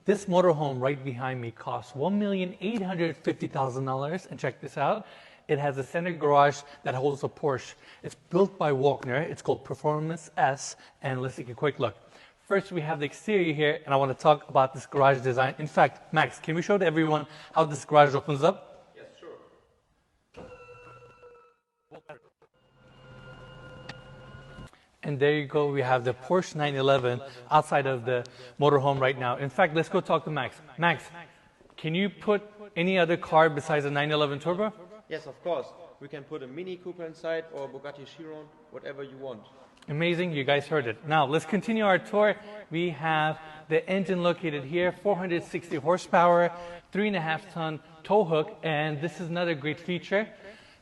This motorhome right behind me costs $1,850,000, and check this out. It has a center garage that holds a Porsche. It's built by Walkner. It's called Performance S, and let's take a quick look. First, we have the exterior here, and I want to talk about this garage design. In fact, Max, can we show to everyone how this garage opens up? Yes, sure. And there you go, we have the Porsche 911 outside of the motorhome right now. In fact, let's go talk to Max. Max, can you put any other car besides the 911 Turbo? Yes, of course. We can put a Mini Cooper inside or Bugatti Chiron, whatever you want. Amazing, you guys heard it. Now, let's continue our tour. We have the engine located here, 460 horsepower, 3.5-ton tow hook, and this is another great feature.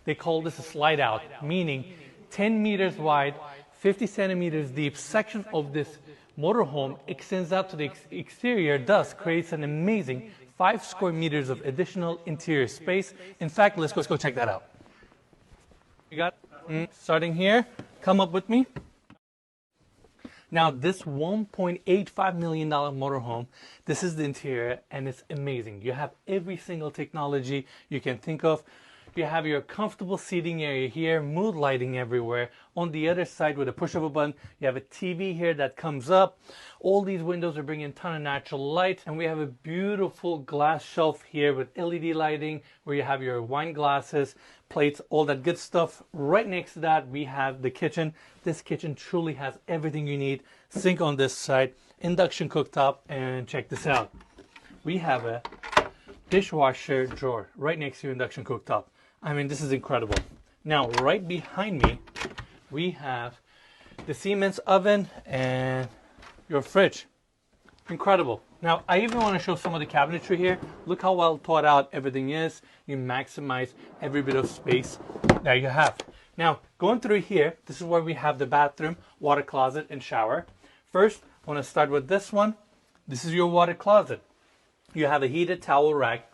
They call this a slide out, meaning 10 meters wide, 50 centimeters deep section of this motorhome extends out to the exterior, thus creates an amazing 5 square meters of additional interior space. In fact, let's go check that out. You got starting here, come up with me. Now this $1.85 million motorhome, this is the interior and it's amazing. You have every single technology you can think of. You have your comfortable seating area here, mood lighting everywhere. On the other side with a push of a button, you have a TV here that comes up. All these windows are bringing a ton of natural light, and we have a beautiful glass shelf here with LED lighting where you have your wine glasses, plates, all that good stuff. Right next to that, we have the kitchen. This kitchen truly has everything you need. Sink on this side, induction cooktop, and check this out. We have a dishwasher drawer right next to your induction cooktop. I mean, this is incredible. Now, right behind me, we have the Siemens oven and your fridge. Incredible. Now, I even want to show some of the cabinetry here. Look how well thought out everything is. You maximize every bit of space that you have. Now, going through here, this is where we have the bathroom, water closet, and shower. First, I want to start with this one. This is your water closet. You have a heated towel rack,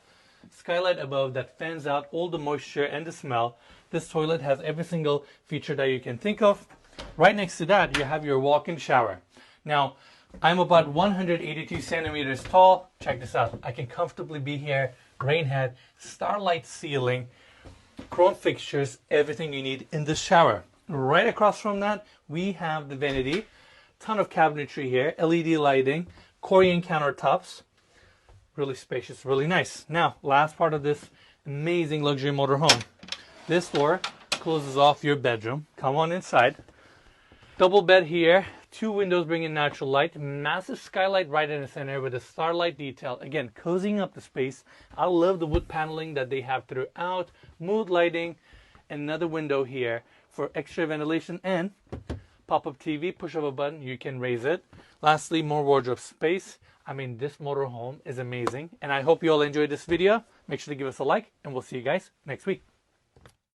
skylight above that fans out all the moisture and the smell. This toilet has every single feature that you can think of. Right next to that, you have your walk-in shower. Now, I'm about 182 centimeters tall. Check this out. I can comfortably be here. Rain head, starlight ceiling, chrome fixtures, everything you need in this shower. Right across from that, we have the vanity. Ton of cabinetry here, LED lighting, Corian countertops. Really spacious, really nice. Now, last part of this amazing luxury motorhome. This door closes off your bedroom. Come on inside. Double bed here. 2 windows bringing natural light. Massive skylight right in the center with a starlight detail. Again, cozying up the space. I love the wood paneling that they have throughout. Mood lighting. Another window here for extra ventilation and pop-up TV. Push of a button, you can raise it. Lastly, more wardrobe space. I mean, this motorhome is amazing, and I hope you all enjoyed this video. Make sure to give us a like, and we'll see you guys next week.